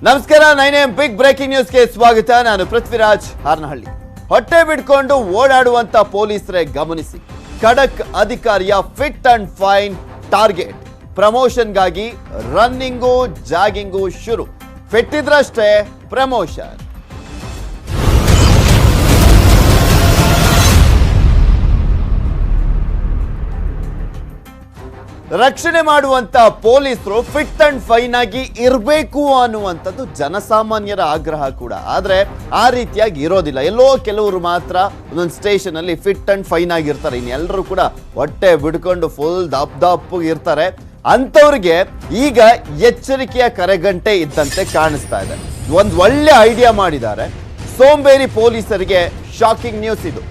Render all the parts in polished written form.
ನಮಸ್ಕಾರ 9am big breaking ನ್ಯೂಸ್ಗೆ ಸ್ವಾಗತ. ನಾನು ಪೃಥ್ವಿರಾಜ್ ಹಾರನಹಳ್ಳಿ. ಹೊಟ್ಟೆ ಬಿಡ್ಕೊಂಡು ಓಡಾಡುವಂತ ಪೊಲೀಸರೇ ಗಮನಿಸಿ, ಖಡಕ್ ಅಧಿಕಾರಿಯ ಫಿಟ್ ಅಂಡ್ ಫೈನ್ ಟಾರ್ಗೆಟ್. ಪ್ರಮೋಷನ್ಗಾಗಿ ರನ್ನಿಂಗು ಜಾಗಿಂಗು ಶುರು. ಫಿಟ್ ಇದ್ರಷ್ಟೇ ಪ್ರಮೋಷನ್. ರಕ್ಷಣೆ ಮಾಡುವಂತ ಪೊಲೀಸರು ಫಿಟ್ ಅಂಡ್ ಫೈನ್ ಆಗಿ ಇರಬೇಕು ಅನ್ನುವಂಥದ್ದು ಜನಸಾಮಾನ್ಯರ ಆಗ್ರಹ ಕೂಡ. ಆದ್ರೆ ಆ ರೀತಿಯಾಗಿ ಇರೋದಿಲ್ಲ. ಎಲ್ಲೋ ಕೆಲವರು ಮಾತ್ರ ಒಂದೊಂದು ಸ್ಟೇಷನ್ ಅಲ್ಲಿ ಫಿಟ್ ಅಂಡ್ ಫೈನ್ ಆಗಿರ್ತಾರೆ. ಇನ್ನೆಲ್ಲರೂ ಕೂಡ ಹೊಟ್ಟೆ ಬಿಡ್ಕೊಂಡು ಫುಲ್ ದಪ್ ಇರ್ತಾರೆ. ಅಂತವ್ರಿಗೆ ಈಗ ಎಚ್ಚರಿಕೆಯ ಕರೆಗಂಟೆ ಇದ್ದಂತೆ ಕಾಣಿಸ್ತಾ ಇದೆ. ಒಂದು ಒಳ್ಳೆ ಐಡಿಯಾ ಮಾಡಿದ್ದಾರೆ. ಸೋಂಬೇರಿ ಪೊಲೀಸರಿಗೆ ಶಾಕಿಂಗ್ ನ್ಯೂಸ್ ಇದು.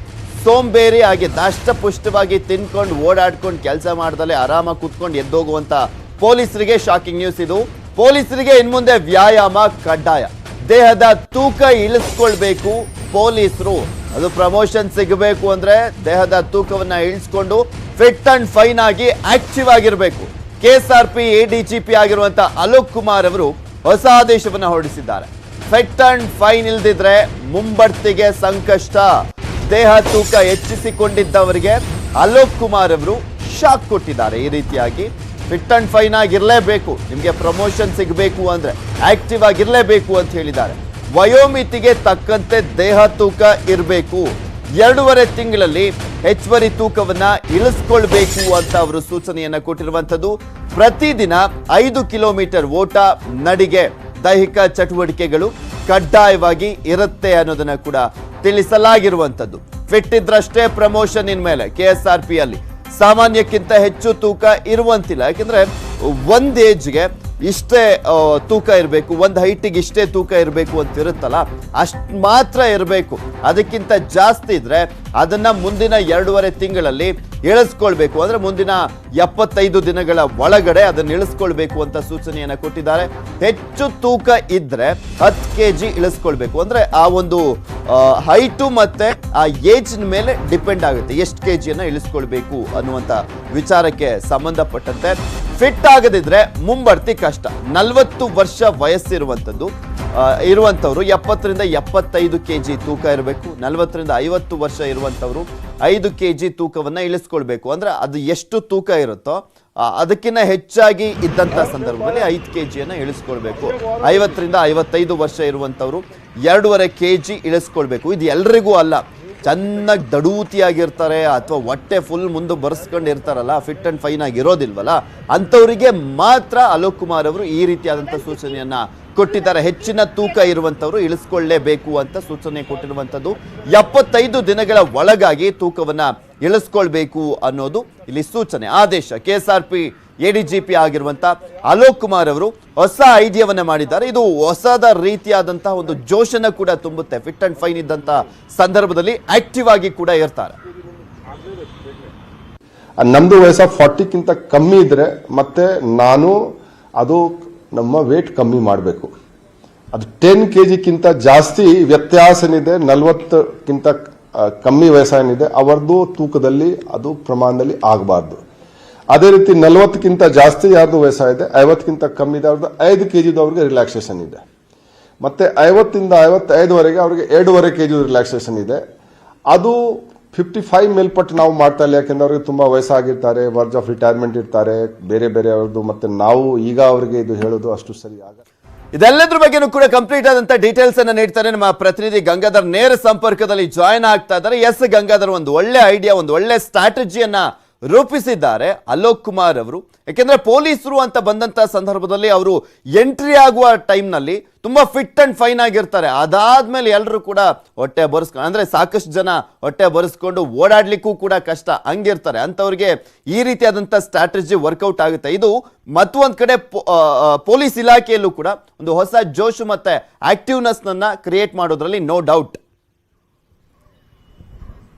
ಸೋಂಬೇರಿ ಆಗಿ ದಷ್ಟಪುಷ್ಟವಾಗಿ ತಿನ್ಕೊಂಡು ಓಡಾಡ್ಕೊಂಡು ಕೆಲಸ ಮಾಡ್ದಲೆ ಆರಾಮಾಗಿ ಕೂತ್ಕೊಂಡು ಎದ್ದೋಗುವಂತ ಪೊಲೀಸರಿಗೆ ಶಾಕಿಂಗ್ ನ್ಯೂಸ್ ಇದು. ಪೊಲೀಸರಿಗೆ ಇನ್ಮುಂದೆ ವ್ಯಾಯಾಮ ಕಡ್ಡಾಯ. ದೇಹದ ತೂಕ ಇಳಿಸ್ಕೊಳ್ಬೇಕು ಪೊಲೀಸರು. ಅದು ಪ್ರಮೋಷನ್ ಸಿಗಬೇಕು ಅಂದ್ರೆ ದೇಹದ ತೂಕವನ್ನ ಇಳಿಸ್ಕೊಂಡು ಫಿಟ್ ಅಂಡ್ ಫೈನ್ ಆಗಿ ಆಕ್ಟಿವ್ ಆಗಿರಬೇಕು. KSRP ADGP ಆಗಿರುವಂತ ಅಲೋಕ್ ಕುಮಾರ್ ಅವರು ಹೊಸ ಆದೇಶವನ್ನ ಹೊರಡಿಸಿದ್ದಾರೆ. ಫಿಟ್ ಅಂಡ್ ಫೈನ್ ಇಲ್ದಿದ್ರೆ ಮುಂಬಡ್ತಿಗೆ ಸಂಕಷ್ಟ. ದೇಹ ತೂಕ ಹೆಚ್ಚಿಸಿಕೊಂಡಿದ್ದವರಿಗೆ ಅಲೋಕ್ ಕುಮಾರ್ ಅವರು ಶಾಕ್ ಕೊಟ್ಟಿದ್ದಾರೆ. ಈ ರೀತಿಯಾಗಿ ಫಿಟ್ ಅಂಡ್ ಫೈನ್ ಆಗಿರಲೇಬೇಕು, ನಿಮಗೆ ಪ್ರಮೋಷನ್ ಸಿಗಬೇಕು ಅಂದ್ರೆ ಆಕ್ಟಿವ್ ಆಗಿರಲೇಬೇಕು ಅಂತ ಹೇಳಿದ್ದಾರೆ. ವಯೋಮಿತಿಗೆ ತಕ್ಕಂತೆ ದೇಹ ತೂಕ ಇರಬೇಕು. 2.5 ತಿಂಗಳಲ್ಲಿ ಹೆಚ್ಚುವರಿ ತೂಕವನ್ನ ಇಳಿಸ್ಕೊಳ್ಬೇಕು ಅಂತ ಅವರು ಸೂಚನೆಯನ್ನ ಕೊಟ್ಟಿರುವಂತದ್ದು. ಪ್ರತಿದಿನ 5 ಕಿಲೋಮೀಟರ್ ಓಟ, ನಡಿಗೆ, ದೈಹಿಕ ಚಟುವಟಿಕೆಗಳು ಕಡ್ಡಾಯವಾಗಿ ಇರುತ್ತೆ ಅನ್ನೋದನ್ನ ಕೂಡ ತಿಳಿಸಲಾಗಿರುವಂತದ್ದು. ಫಿಟ್ ಇದ್ರಷ್ಟೇ ಪ್ರಮೋಷನ್ ಇನ್ಮೇಲೆ KSRP ಅಲ್ಲಿ ಸಾಮಾನ್ಯಕ್ಕಿಂತ ಹೆಚ್ಚು ತೂಕ ಇರುವಂತಿಲ್ಲ. ಯಾಕೆಂದ್ರೆ ಒಂದ್ ಏಜ್ಗೆ ಇಷ್ಟೇ ತೂಕ ಇರಬೇಕು, ಒಂದು ಹೈಟಿಗೆ ಇಷ್ಟೇ ತೂಕ ಇರಬೇಕು ಅಂತ ಇರುತ್ತಲ್ಲ, ಅಷ್ಟು ಮಾತ್ರ ಇರಬೇಕು. ಅದಕ್ಕಿಂತ ಜಾಸ್ತಿ ಇದ್ರೆ ಅದನ್ನ ಮುಂದಿನ 2.5 ತಿಂಗಳಲ್ಲಿ ಇಳಿಸ್ಕೊಳ್ಬೇಕು. ಅಂದ್ರೆ ಮುಂದಿನ 75 ದಿನಗಳ ಒಳಗಡೆ ಅದನ್ನ ಇಳಿಸ್ಕೊಳ್ಬೇಕು ಅಂತ ಸೂಚನೆಯನ್ನ ಕೊಟ್ಟಿದ್ದಾರೆ. ಹೆಚ್ಚು ತೂಕ ಇದ್ರೆ 10 kg ಇಳಿಸ್ಕೊಳ್ಬೇಕು. ಅಂದ್ರೆ ಆ ಒಂದು ಹೈಟು ಮತ್ತೆ ಆ ಏಜ್ ಮೇಲೆ ಡಿಪೆಂಡ್ ಆಗುತ್ತೆ ಎಷ್ಟು kgಯನ್ನ ಇಳಿಸ್ಕೊಳ್ಬೇಕು ಅನ್ನುವಂತ ವಿಚಾರಕ್ಕೆ ಸಂಬಂಧಪಟ್ಟಂತೆ. ಫಿಟ್ ಆಗದಿದ್ರೆ ಮುಂಬಡ್ತಿ ಕಷ್ಟ. 40 ವರ್ಷ ವಯಸ್ಸಿರುವಂಥದ್ದು ಇರುವಂಥವ್ರು 70ರಿಂದ 75 kg ತೂಕ ಇರಬೇಕು. 40ರಿಂದ 50 ವರ್ಷ ಇರುವಂಥವ್ರು 5 kg ತೂಕವನ್ನ ಇಳಿಸ್ಕೊಳ್ಬೇಕು. ಅಂದ್ರೆ ಅದು ಎಷ್ಟು ತೂಕ ಇರುತ್ತೋ ಅದಕ್ಕಿಂತ ಹೆಚ್ಚಾಗಿ ಇದ್ದಂಥ ಸಂದರ್ಭದಲ್ಲಿ 5 kgಯನ್ನ ಇಳಿಸ್ಕೊಳ್ಬೇಕು. 50ರಿಂದ 55 ವರ್ಷ ಇರುವಂಥವ್ರು 2.5 kg ಇಳಿಸ್ಕೊಳ್ಬೇಕು. ಇದು ಎಲ್ರಿಗೂ ಅಲ್ಲ. ಚೆನ್ನಾಗಿ ದಡೂತಿಯಾಗಿರ್ತಾರೆ ಅಥವಾ ಹೊಟ್ಟೆ ಫುಲ್ ಮುಂದೆ ಬರ್ಸ್ಕೊಂಡು ಇರ್ತಾರಲ್ಲ, ಫಿಟ್ ಅಂಡ್ ಫೈನ್ ಆಗಿರೋದಿಲ್ವಲ್ಲ, ಅಂಥವರಿಗೆ ಮಾತ್ರ ಅಲೋಕ್ ಕುಮಾರ್ ಅವರು ಈ ರೀತಿಯಾದಂಥ ಸೂಚನೆಯನ್ನ ಕೊಟ್ಟಿದ್ದಾರೆ. ಹೆಚ್ಚಿನ ತೂಕ ಇರುವಂಥವ್ರು ಇಳಿಸ್ಕೊಳ್ಳೇಬೇಕು ಅಂತ ಸೂಚನೆ ಕೊಟ್ಟಿರುವಂಥದ್ದು. 75 ದಿನಗಳ ಒಳಗಾಗಿ ತೂಕವನ್ನ ಇಳಿಸ್ಕೊಳ್ಬೇಕು ಅನ್ನೋದು ಇಲ್ಲಿ ಸೂಚನೆ, ಆದೇಶ. KSRP ADGP ಆಗಿರುವಂತ ಅಲೋಕ್ ಕುಮಾರ್ ಅವರು ಹೊಸ ಐಡಿಯಾವನ್ನ ಮಾಡಿದ್ದಾರೆ. ಇದು ಹೊಸದ ರೀತಿಯಾದಂತಹ ಒಂದು ಜೋಶನ್ನ ಕೂಡ ತುಂಬುತ್ತೆ. ಫಿಟ್ ಅಂಡ್ ಫೈನ್ ಇದ್ದಂತ ಸಂದರ್ಭದಲ್ಲಿ ಆಕ್ಟಿವ್ ಆಗಿ ಕೂಡ ಇರ್ತಾರೆ. ನಮ್ದು ವಯಸ್ಸು 40ಕ್ಕಿಂತ ಕಮ್ಮಿ ಇದ್ರೆ ಮತ್ತೆ ನಾನು ಅದು ನಮ್ಮ ವೇಟ್ ಕಮ್ಮಿ ಮಾಡಬೇಕು. ಅದು 10 kgಕ್ಕಿಂತ ಜಾಸ್ತಿ ವ್ಯತ್ಯಾಸನಿದೆ, 40ಕ್ಕಿಂತ ಕಮ್ಮಿ ವಯಸ್ಸೇನಿದೆ ಅವರದು ತೂಕದಲ್ಲಿ ಅದು ಪ್ರಮಾಣದಲ್ಲಿ ಆಗಬಾರ್ದು. ಅದೇ ರೀತಿ 40ಕ್ಕಿಂತ ಜಾಸ್ತಿ ಯಾರ್ದು ವಯಸ್ಸಾಗಿದೆ, 50ಕ್ಕಿಂತ ಕಮ್ಮಿ ಇದೆ ಅವ್ರದ್ದು 5 kg ಅವ್ರಿಗೆ ರಿಲ್ಯಾಕ್ಸೇಷನ್ ಇದೆ. ಮತ್ತೆ 50ರಿಂದ 55ವರೆಗೆ ಅವ್ರಿಗೆ 2.5 kg ರಿಲ್ಯಾಕ್ಸೇಷನ್ ಇದೆ. ಅದು 55 ಮೇಲ್ಪಟ್ಟು ನಾವು ಮಾಡ್ತಾ ಇಲ್ಲ. ಯಾಕೆಂದ್ರೆ ಅವ್ರಿಗೆ ತುಂಬಾ ವಯಸ್ಸಾಗಿರ್ತಾರೆ, ವರ್ಜ್ ಆಫ್ ರಿಟೈರ್ಮೆಂಟ್ ಇರ್ತಾರೆ, ಬೇರೆ ಬೇರೆ ಅವ್ರದ್ದು. ಮತ್ತೆ ನಾವು ಈಗ ಅವರಿಗೆ ಇದು ಹೇಳೋದು ಅಷ್ಟು ಸರಿ ಆಗ. ಇದೆಲ್ಲದ್ರ ಬಗ್ಗೆನೂ ಕೂಡ ಕಂಪ್ಲೀಟ್ ಆದಂತ ಡೀಟೇಲ್ಸ್ ಅನ್ನ ನೀಡ್ತಾರೆ ನಮ್ಮ ಪ್ರತಿನಿಧಿ ಗಂಗಾಧರ್. ನೇರ ಸಂಪರ್ಕದಲ್ಲಿ ಜಾಯ್ನ್ ಆಗ್ತಾ ಇದ್ದಾರೆ. ಎಸ್ ಗಂಗಾಧರ್, ಒಂದು ಒಳ್ಳೆ ಐಡಿಯಾ, ಒಂದು ಒಳ್ಳೆ ಸ್ಟ್ರಾಟಜಿಯನ್ನ ರೂಪಿಸಿದ್ದಾರೆ ಅಲೋಕ್ ಕುಮಾರ್ ಅವರು. ಯಾಕೆಂದ್ರೆ ಪೊಲೀಸರು ಅಂತ ಬಂದಂತ ಸಂದರ್ಭದಲ್ಲಿ ಅವರು ಎಂಟ್ರಿ ಆಗುವ ಟೈಮ್ನಲ್ಲಿ ತುಂಬಾ ಫಿಟ್ ಅಂಡ್ ಫೈನ್ ಆಗಿರ್ತಾರೆ. ಅದಾದ್ಮೇಲೆ ಎಲ್ಲರೂ ಕೂಡ ಹೊಟ್ಟೆ ಬರೆಸ್ಕೊಂಡು, ಅಂದ್ರೆ ಸಾಕಷ್ಟು ಜನ ಹೊಟ್ಟೆ ಬರೆಸ್ಕೊಂಡು ಓಡಾಡ್ಲಿಕ್ಕೂ ಕೂಡ ಕಷ್ಟ ಹಂಗಿರ್ತಾರೆ. ಅಂತವ್ರಿಗೆ ಈ ರೀತಿಯಾದಂಥ ಸ್ಟ್ರಾಟಜಿ ವರ್ಕೌಟ್ ಆಗುತ್ತೆ. ಇದು ಮತ್ತೊಂದು ಕಡೆ ಪೊಲೀಸ್ ಇಲಾಖೆಯಲ್ಲೂ ಕೂಡ ಒಂದು ಹೊಸ ಜೋಶು ಮತ್ತೆ ಆಕ್ಟಿವ್ನೆಸ್ ನನ್ನ ಕ್ರಿಯೇಟ್ ಮಾಡೋದ್ರಲ್ಲಿ ನೋ ಡೌಟ್.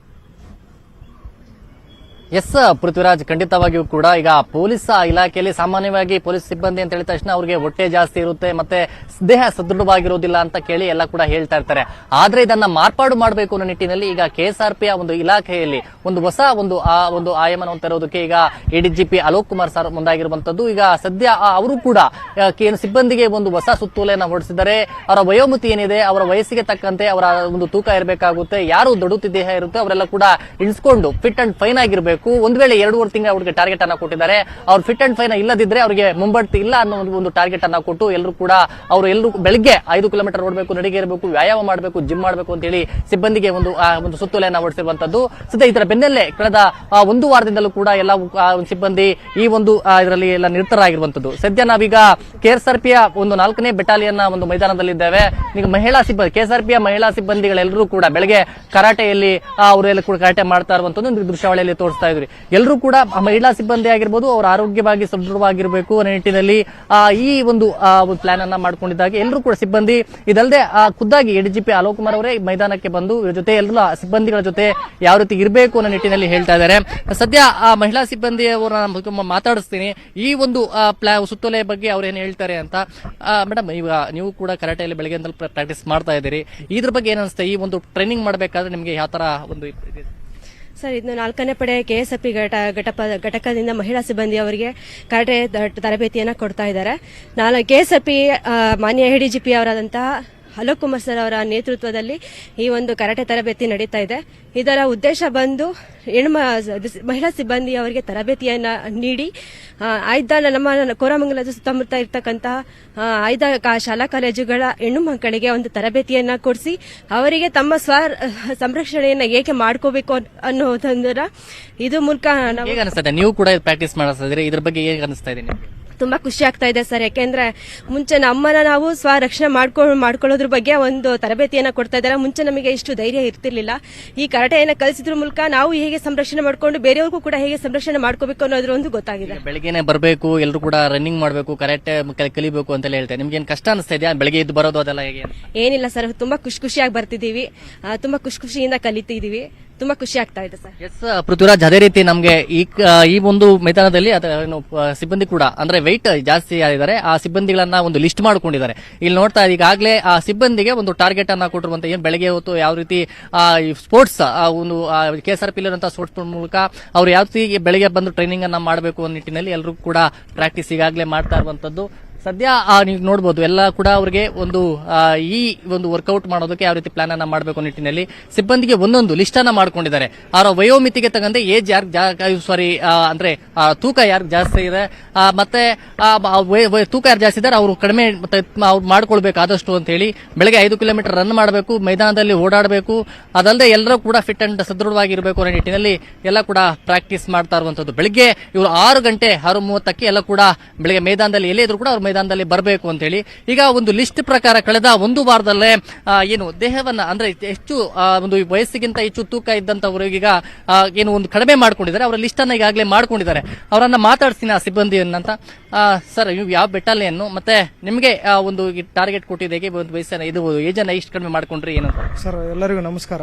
ಎಸ್ ಪೃಥ್ವಿರಾಜ್, ಖಂಡಿತವಾಗಿಯೂ ಕೂಡ ಈಗ ಪೊಲೀಸ್ ಇಲಾಖೆಯಲ್ಲಿ ಸಾಮಾನ್ಯವಾಗಿ ಪೊಲೀಸ್ ಸಿಬ್ಬಂದಿ ಅಂತ ಹೇಳಿದ ತಕ್ಷಣ ಅವರಿಗೆ ಹೊಟ್ಟೆ ಜಾಸ್ತಿ ಇರುತ್ತೆ, ಮತ್ತೆ ದೇಹ ಸದೃಢವಾಗಿರೋದಿಲ್ಲ ಅಂತ ಕೇಳಿ ಎಲ್ಲ ಕೂಡ ಹೇಳ್ತಾ ಇರ್ತಾರೆ. ಆದ್ರೆ ಇದನ್ನ ಮಾರ್ಪಾಡು ಮಾಡಬೇಕು ಅನ್ನೋ ನಿಟ್ಟಿನಲ್ಲಿ ಈಗ ಕೆಎಸ್ಆರ್ಪಿಯ ಒಂದು ಇಲಾಖೆಯಲ್ಲಿ ಒಂದು ಹೊಸ ಒಂದು ಆಯಾಮನ ತರೋದಕ್ಕೆ ಈಗ ಎಡಿಜಿಪಿ ಅಲೋಕ್ ಕುಮಾರ್ ಸರ್ ಮುಂದಾಗಿರುವಂತದ್ದು. ಈಗ ಸದ್ಯ ಅವರು ಕೂಡ ಸಿಬ್ಬಂದಿಗೆ ಒಂದು ಹೊಸ ಸುತ್ತೋಲೆಯನ್ನ ಹೊರಡಿಸಿದ್ದಾರೆ. ಅವರ ವಯೋಮಿತಿ ಏನಿದೆ, ಅವರ ವಯಸ್ಸಿಗೆ ತಕ್ಕಂತೆ ಅವರ ಒಂದು ತೂಕ ಇರಬೇಕಾಗುತ್ತೆ. ಯಾರು ದೊಡ್ಡತಿ ದೇಹ ಇರುತ್ತೆ ಅವರೆಲ್ಲ ಕೂಡ ಇಳಿಸ್ಕೊಂಡು ಫಿಟ್ ಅಂಡ್ ಫೈನ್ ಆಗಿರಬೇಕು. ಒಂದು ವೇಳೆ 2.5 ತಿಂಗಳು ಅವರಿಗೆ ಟಾರ್ಗೆಟ್ ಅನ್ನ ಕೊಟ್ಟಿದ್ದಾರೆ. ಅವ್ರು ಫಿಟ್ ಅಂಡ್ ಫೈನ್ ಇಲ್ಲದಿದ್ರೆ ಅವರಿಗೆ ಮುಂಬಡ್ತಿ ಇಲ್ಲ ಅನ್ನೋ ಒಂದು ಟಾರ್ಗೆಟ್ ಅನ್ನ ಕೊಟ್ಟು ಎಲ್ಲರೂ ಕೂಡ ಎಲ್ಲರೂ ಬೆಳಿಗ್ಗೆ 5 ಕಿಲೋಮೀಟರ್ ಓಡಬೇಕು, ನಡಿಗೆ ಇರಬೇಕು, ವ್ಯಾಯಾಮ ಮಾಡಬೇಕು, ಜಿಮ್ ಮಾಡಬೇಕು ಅಂತ ಹೇಳಿ ಸಿಬ್ಬಂದಿಗೆ ಒಂದು ಸುತ್ತೋಲೆಯನ್ನ ಹೊರಡಿಸಿರುವಂತದ್ದು. ಸದ್ಯ ಇದರ ಬೆನ್ನಲ್ಲೇ ಕಳೆದ 1 ವಾರದಿಂದಲೂ ಕೂಡ ಎಲ್ಲ ಸಿಬ್ಬಂದಿ ಈ ಒಂದು ಇದರಲ್ಲಿ ಎಲ್ಲ ನಿರತರಾಗಿರುವಂತದ್ದು. ಸದ್ಯ ನಾವೀಗ ಕೆಎಸ್ಆರ್ಪಿಯ ಒಂದು 4ನೇ ಬೆಟಾಲಿಯನ್ ಒಂದು ಮೈದಾನದಲ್ಲಿದ್ದೇವೆ. ಈಗ ಮಹಿಳಾ ಸಿಬ್ಬಂದಿ ಕೆಎಸ್ಆರ್ಪಿಯ ಮಹಿಳಾ ಸಿಬ್ಬಂದಿಗಳೆಲ್ಲರೂ ಕೂಡ ಬೆಳಗ್ಗೆ ಕರಾಟೆಯಲ್ಲಿ ಅವರೆಲ್ಲ ಕೂಡ ಕರಾಟೆ ಮಾಡ್ತಾ ಇರುವಂತದ್ದು ಒಂದು ದೃಶ್ಯಾವಳಿಯಲ್ಲಿ ತೋರಿಸ್ತಾ ಇದ್ರಿ. ಎಲ್ಲರೂ ಕೂಡ ಮಹಿಳಾ ಸಿಬ್ಬಂದಿ ಆಗಿರ್ಬೋದು, ಅವರು ಆರೋಗ್ಯವಾಗಿ ಸದೃಢವಾಗಿರಬೇಕು ಅನ್ನೋ ನಿಟ್ಟಿನಲ್ಲಿ ಈ ಒಂದು ಪ್ಲಾನ್ ಅನ್ನ ಮಾಡ್ಕೊಂಡಿದ್ದಾಗೆ ಎಲ್ಲರೂ ಕೂಡ ಸಿಬ್ಬಂದಿ ಇದಲ್ಲದೆ ಖುದ್ದಾಗಿ ಎಡಿಜಿಪಿ ಅಲೋಕ್ ಕುಮಾರ್ ಅವರೇ ಮೈದಾನಕ್ಕೆ ಬಂದು ಇವ್ರ ಜೊತೆ ಎಲ್ಲ ಸಿಬ್ಬಂದಿಗಳ ಜೊತೆ ಯಾವ ರೀತಿ ಇರಬೇಕು ಅನ್ನೋ ನಿಟ್ಟಿನಲ್ಲಿ ಹೇಳ್ತಾ ಇದ್ದಾರೆ. ಸದ್ಯ ಮಹಿಳಾ ಸಿಬ್ಬಂದಿಯವರನ್ನ ಮಾತಾಡಿಸ್ತೀನಿ. ಈ ಒಂದು ಸುತ್ತೋಲೆ ಬಗ್ಗೆ ಅವ್ರು ಏನ್ ಹೇಳ್ತಾರೆ ಅಂತ. ಮೇಡಮ್, ಈಗ ನೀವು ಕೂಡ ಕರಾಟೆಯಲ್ಲಿ ಬೆಳಗ್ಗೆ ಪ್ರಾಕ್ಟೀಸ್ ಮಾಡ್ತಾ ಇದ್ದೀರಿ, ಇದ್ರ ಬಗ್ಗೆ ಏನ್ ಅನ್ಸುತ್ತೆ? ಈ ಒಂದು ಟ್ರೈನಿಂಗ್ ಮಾಡಬೇಕಾದ್ರೆ ನಿಮ್ಗೆ ಯಾವ ತರ ಒಂದು ಸರ್, ಇದು 4ನೇ ಪಡೆ ಕೆಎಸ್ಎಫ್ಪಿ ಘಟಕದಿಂದ ಮಹಿಳಾ ಸಿಬ್ಬಂದಿ ಅವರಿಗೆ ಕರಾಟೆ ತರಬೇತಿಯನ್ನು ಕೊಡ್ತಾ ಇದ್ದಾರೆ. ಕೆಎಸ್ಎಫ್ಪಿ ಮಾನ್ಯ ಎಡಿಜಿಪಿ ಅವರಾದಂತಹ ಅಲೋಕ್ ಕುಮಾರ್ ಸರ್ ಅವರ ನೇತೃತ್ವದಲ್ಲಿ ಈ ಒಂದು ಕರಾಟೆ ತರಬೇತಿ ನಡೀತಾ ಇದೆ. ಇದರ ಉದ್ದೇಶ ಬಂದು ಮಹಿಳಾ ಸಿಬ್ಬಂದಿ ಅವರಿಗೆ ತರಬೇತಿಯನ್ನ ನೀಡಿ ನಮ್ಮ ಕೋರಮಂಗಲದ ಸುತ್ತಮುತ್ತ ಇರ್ತಕ್ಕಂತಹ ಆಯ್ದ ಶಾಲಾ ಕಾಲೇಜುಗಳ ಹೆಣ್ಣು ಮಕ್ಕಳಿಗೆ ಒಂದು ತರಬೇತಿಯನ್ನ ಕೊಡಿಸಿ ಅವರಿಗೆ ತಮ್ಮ ಸಂರಕ್ಷಣೆಯನ್ನ ಏಕೆ ಮಾಡ್ಕೋಬೇಕು ಅನ್ನೋದರ ಇದು ಮೂಲಕ ನೀವು ಕೂಡ ಪ್ರಾಕ್ಟೀಸ್ ಮಾಡ್ತಾ ಇದ್ರಿ, ಇದ್ರ ಬಗ್ಗೆ ಹೇಗೆ ಅನಿಸ್ತಾ ಇದೆ ನಿಮಗೆ? ತುಂಬಾ ಖುಷಿ ಆಗ್ತಾ ಇದೆ ಸರ್. ಯಾಕೆಂದ್ರೆ ಮುಂಚೆ ನಮ್ಮನ್ನ ನಾವು ಸ್ವರಕ್ಷಣೆ ಮಾಡ್ಕೊಳ್ಳೋದ್ರ ಬಗ್ಗೆ ಒಂದು ತರಬೇತಿಯನ್ನ ಕೊಡ್ತಾ ಇದ್ದಾರೆ. ಮುಂಚೆ ನಮಗೆ ಇಷ್ಟು ಧೈರ್ಯ ಇರ್ತಿರ್ಲಿಲ್ಲ. ಈ ಕರಾಟೆಯನ್ನ ಕಲಿಸಿದ್ರ ಮೂಲಕ ನಾವು ಹೇಗೆ ಸಂರಕ್ಷಣೆ ಮಾಡ್ಕೊಂಡು ಬೇರೆಯವ್ರಿಗೂ ಕೂಡ ಹೇಗೆ ಸಂರಕ್ಷಣೆ ಮಾಡ್ಕೋಬೇಕು ಅನ್ನೋದ್ರ ಒಂದು ಗೊತ್ತಾಗಿದೆ. ಬೆಳಗ್ಗೆನೆ ಬರಬೇಕು, ಎಲ್ಲರೂ ಕೂಡ ರನ್ನಿಂಗ್ ಮಾಡಬೇಕು, ಕರಾಟೆ ಕಲಿಬೇಕು ಅಂತ ಹೇಳ್ತಾರೆ. ನಿಮ್ಗೆ ಏನ್ ಕಷ್ಟ ಅನಿಸ್ತಾ ಇದೆಯಾ ಬೆಳಗ್ಗೆ ಎದ್ದು ಬರೋದು ಅದೆಲ್ಲ ಹೇಗೆ? ಏನಿಲ್ಲ ಸರ್, ತುಂಬಾ ಖುಷಿಯಾಗಿ ಬರ್ತಿದೀವಿ, ತುಂಬಾ ಖುಷಿಯಿಂದ ಕಲಿತಿದೀವಿ. ತುಂಬಾ ಖುಷಿ ಆಗ್ತಾ ಇದೆ ಸರ್. ಎಸ್ ಪೃಥ್ವಿರಾಜ್, ಅದೇ ರೀತಿ ನಮ್ಗೆ ಈ ಒಂದು ಮೈದಾನದಲ್ಲಿ ಸಿಬ್ಬಂದಿ ಕೂಡ ಅಂದ್ರೆ ವೆಯ್ಟ್ ಜಾಸ್ತಿ ಆಗಿದ್ದಾರೆ. ಆ ಸಿಬ್ಬಂದಿಗಳನ್ನ ಒಂದು ಲಿಸ್ಟ್ ಮಾಡ್ಕೊಂಡಿದ್ದಾರೆ. ಇಲ್ಲಿ ನೋಡ್ತಾ ಈಗಾಗಲೇ ಆ ಸಿಬ್ಬಂದಿಗೆ ಒಂದು ಟಾರ್ಗೆಟ್ ಅನ್ನ ಕೊಟ್ಟಿರುವಂತ ಏನ್ ಬೆಳಗ್ಗೆ ಹೊತ್ತು ಯಾವ ರೀತಿ ಸ್ಪೋರ್ಟ್ಸ್ ಒಂದು ಕೆಎಸ್ಆರ್ಪಿ ಇರುವಂತಹ ಸ್ಪೋರ್ಟ್ಸ್ ಮೂಲಕ ಅವ್ರು ಯಾವ ರೀತಿ ಬೆಳಗ್ಗೆ ಬಂದು ಟ್ರೈನಿಂಗ್ ಅನ್ನ ಮಾಡಬೇಕು ಅನ್ನೋ ನಿಟ್ಟಿನಲ್ಲಿ ಎಲ್ಲರೂ ಕೂಡ ಪ್ರಾಕ್ಟೀಸ್ ಈಗಾಗಲೇ ಮಾಡ್ತಾ ಇರುವಂತದ್ದು. ಸದ್ಯ ನೀವು ನೋಡಬಹುದು ಎಲ್ಲ ಕೂಡ ಅವರಿಗೆ ಒಂದು ಈ ಒಂದು ವರ್ಕೌಟ್ ಮಾಡೋದಕ್ಕೆ ಯಾವ ರೀತಿ ಪ್ಲಾನ್ ಅನ್ನ ಮಾಡಬೇಕು ನಿಟ್ಟಿನಲ್ಲಿ ಸಿಬ್ಬಂದಿಗೆ ಒಂದೊಂದು ಲಿಸ್ಟ್ ಅನ್ನ ಮಾಡ್ಕೊಂಡಿದ್ದಾರೆ. ಅವರ ವಯೋಮಿತಿಗೆ ತಕ್ಕಂತೆ ಏಜ್ ಅಂದ್ರೆ ತೂಕ ಯಾರು ಜಾಸ್ತಿ ಇದೆ ಮತ್ತೆ ತೂಕ ಯಾರು ಜಾಸ್ತಿ ಇದ್ದಾರೆ ಅವರು ಕಡಿಮೆ ಅವ್ರು ಮಾಡ್ಕೊಳ್ಬೇಕು ಆದಷ್ಟು ಅಂತ ಹೇಳಿ ಬೆಳಗ್ಗೆ 5 ಕಿಲೋಮೀಟರ್ ರನ್ ಮಾಡಬೇಕು, ಮೈದಾನದಲ್ಲಿ ಓಡಾಡಬೇಕು. ಅದಲ್ಲದೆ ಎಲ್ಲರೂ ಕೂಡ ಫಿಟ್ ಅಂಡ್ ಸದೃಢವಾಗಿರಬೇಕು ಅನ್ನೋ ನಿಟ್ಟಿನಲ್ಲಿ ಎಲ್ಲ ಕೂಡ ಪ್ರಾಕ್ಟೀಸ್ ಮಾಡ್ತಾ ಇರುವಂತದ್ದು. ಬೆಳಿಗ್ಗೆ ಇವರು 6:30 ಎಲ್ಲ ಕೂಡ ಬೆಳಗ್ಗೆ ಮೈದಾನದಲ್ಲಿ ಎಲ್ಲೇ ಇದ್ರು ಕೂಡ ಅವ್ರ ಮೈದಾನದಲ್ಲಿ ಬರಬೇಕು ಅಂತ ಹೇಳಿ ಈಗ ಒಂದು ಲಿಸ್ಟ್ ಪ್ರಕಾರ ಕಳೆದ 1 ವಾರದಲ್ಲೇ ಏನು ದೇಹವನ್ನ ಅಂದ್ರೆ ಹೆಚ್ಚು ಒಂದು ವಯಸ್ಸಿಗಿಂತ ಹೆಚ್ಚು ತೂಕ ಇದ್ದಂತವರಿಗೀಗ ಏನು ಒಂದು ಕಡಿಮೆ ಮಾಡ್ಕೊಂಡಿದ್ದಾರೆ. ಅವರ ಲಿಸ್ಟ್ ಅನ್ನ ಈಗಾಗಲೇ ಮಾಡ್ಕೊಂಡಿದ್ದಾರೆ. ಅವರನ್ನ ಮಾತಾಡ್ತೀನಿ ಆ ಸಿಬ್ಬಂದಿಯನ್ನಂತ. ಸರ್, ನೀವು ಯಾವ ಬೆಟಾಲಿಯನ್ ಮತ್ತೆ ನಿಮಗೆ ಒಂದು ಟಾರ್ಗೆಟ್ ಕೊಟ್ಟಿದೆ, ಒಂದು ವಯಸ್ಸನ್ನ ಇದು ಏಜನ್ನ ಇಷ್ಟು ಕಡಿಮೆ ಮಾಡ್ಕೊಂಡ್ರಿ ಏನು? ಸರ್, ಎಲ್ಲರಿಗೂ ನಮಸ್ಕಾರ.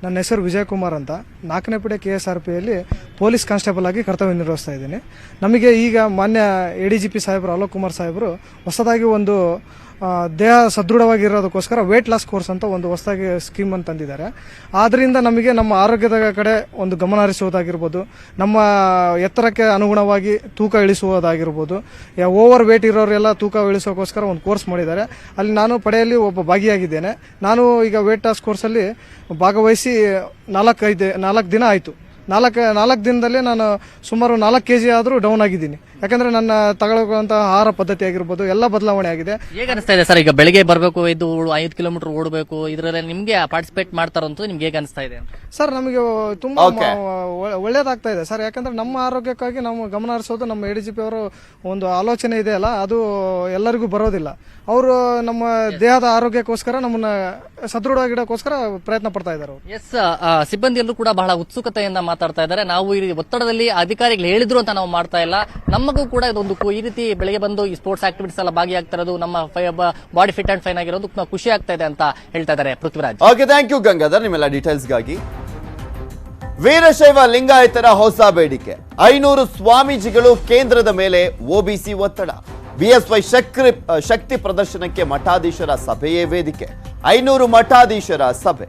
ನನ್ನ ಹೆಸರು ವಿಜಯ್ ಕುಮಾರ್ ಅಂತ. 4ನೇ ಪಡೆ ಕೆಎಸ್ಆರ್ಪಿಯಲ್ಲಿ ಪೊಲೀಸ್ ಕಾನ್ಸ್ಟೇಬಲ್ ಆಗಿ ಕರ್ತವ್ಯ ನಿರ್ವಹಿಸ್ತಾ ಇದ್ದೀನಿ. ನಮಗೆ ಈಗ ಮಾನ್ಯ ಎಡಿಜಿಪಿ ಸಾಹೇಬರು ಅಲೋಕ್ ಕುಮಾರ್ ಸಾಹೇಬರು ಹೊಸದಾಗಿ ಒಂದು ದೇಹ ಸದೃಢವಾಗಿರೋದಕ್ಕೋಸ್ಕರ ವೇಟ್ ಲಾಸ್ ಕೋರ್ಸ್ ಅಂತ ಒಂದು ಹೊಸದಾಗಿ ಸ್ಕೀಮ್ ಅಂತ ತಂದಿದ್ದಾರೆ. ಆದ್ರಿಂದ ನಮಗೆ ನಮ್ಮ ಆರೋಗ್ಯದ ಕಡೆ ಒಂದು ಗಮನ ಹರಿಸುವುದಾಗಿರ್ಬೋದು, ನಮ್ಮ ಎತ್ತರಕ್ಕೆ ಅನುಗುಣವಾಗಿ ತೂಕ ಇಳಿಸುವುದಾಗಿರ್ಬೋದು, ಓವರ್ ವೇಟ್ ಇರೋರೆಲ್ಲ ತೂಕ ಇಳಿಸೋಕ್ಕೋಸ್ಕರ ಒಂದು ಕೋರ್ಸ್ ಮಾಡಿದ್ದಾರೆ. ಅಲ್ಲಿ ನಾನು ಪಡೆಯಲ್ಲಿ ಒಬ್ಬ ಭಾಗಿಯಾಗಿದ್ದೇನೆ. ನಾನು ಈಗ ವೇಟ್ ಲಾಸ್ ಕೋರ್ಸಲ್ಲಿ ಭಾಗವಹಿಸಿ 4 ದಿನ ಆಯಿತು. 4 ದಿನದಲ್ಲಿ ನಾನು ಸುಮಾರು 4 kg ಆದರೂ ಡೌನ್ ಆಗಿದ್ದೀನಿ. ಯಾಕಂದ್ರೆ ನನ್ನ ತಗೊಳ್ಳುವಂತ ಆಹಾರ ಪದ್ಧತಿ ಆಗಿರ್ಬೋದು ಎಲ್ಲ ಬದಲಾವಣೆ ಆಗಿದೆ. ಹೇಗೆ ಅನಿಸ್ತಾ ಇದೆ ಸರ್? ಈಗ ಬೆಳಿಗ್ಗೆ ಬರಬೇಕು, ಇದು 5 ಕಿಲೋಮೀಟರ್ ಓಡಬೇಕು, ಇದರಲ್ಲಿ ನಿಮ್ಗೆ ಪಾರ್ಟಿಸಿಪೇಟ್ ಮಾಡ್ತಾರಂತ ನಿಮ್ಗೆ ಹೇಗೆ ಅನಿಸ್ತಾ ಇದೆ? ಸರ್, ನಮಗೆ ತುಂಬಾ ಒಳ್ಳೇದಾಗ್ತಾ ಇದೆ ಸರ್. ಯಾಕಂದ್ರೆ ನಮ್ಮ ಆರೋಗ್ಯಕ್ಕಾಗಿ ನಾವು ಗಮನ ಹರಿಸೋದು ನಮ್ಮ ಎಡಿಜಿಪಿ ಅವರ ಒಂದು ಆಲೋಚನೆ ಇದೆಯಲ್ಲ, ಅದು ಎಲ್ಲರಿಗೂ ಬರೋದಿಲ್ಲ. ಅವರು ನಮ್ಮ ದೇಹದ ಆರೋಗ್ಯಕ್ಕೋಸ್ಕರ ನಮ್ಮನ್ನ ಸದೃಢವಾಗಿಡೋಕ್ಕೋಸ್ಕರ ಪ್ರಯತ್ನ ಪಡ್ತಾ ಇದ್ದಾರೆ. ಎಸ್, ಸಿಬ್ಬಂದಿ ಎಲ್ಲರೂ ಕೂಡ ಬಹಳ ಉತ್ಸುಕತೆಯಿಂದ ಮಾತಾಡ್ತಾ ಇದ್ದಾರೆ. ನಾವು ಈ ಒತ್ತಡದಲ್ಲಿ ಅಧಿಕಾರಿಗಳು ಹೇಳಿದ್ರು ಅಂತ ನಾವು ಮಾಡ್ತಾ ಇಲ್ಲ. ನಮಗೂ ಕೂಡ ಇದೊಂದು ಈ ರೀತಿ ಬೆಳಗ್ಗೆ ಬಂದು ಈ ಸ್ಪೋರ್ಟ್ಸ್ ಆಕ್ಟಿವಿಟೀಸ್ ಎಲ್ಲ ಭಾಗಿಯಾಗ್ತಾ ಇರೋದು, ನಮ್ಮ ಬಾಡಿ ಫಿಟ್ ಅಂಡ್ ಫೈನ್ ಆಗಿರೋದು ಖುಷಿ ಆಗ್ತಾ ಇದೆ ಅಂತ ಹೇಳ್ತಾ ಇದ್ದಾರೆ Prithviraj. Okay, thank you Gangadhar ನಿಮ್ಮೆಲ್ಲ ಡೀಟೇಲ್ಸ್ಗಾಗಿ. ವೀರಶೈವ ಲಿಂಗಾಯತರ ಹೊಸ ಬೇಡಿಕೆ 500 ಸ್ವಾಮೀಜಿಗಳು ಕೇಂದ್ರದ ಮೇಲೆ ಒಬಿಸಿ ಒತ್ತಡ. ಬಿಎಸ್ವೈ ಶಕ್ತಿ ಪ್ರದರ್ಶನಕ್ಕೆ ಮಠಾಧೀಶರ ಸಭೆಯೇ ವೇದಿಕೆ. 500 ಮಠಾಧೀಶರ ಸಭೆ.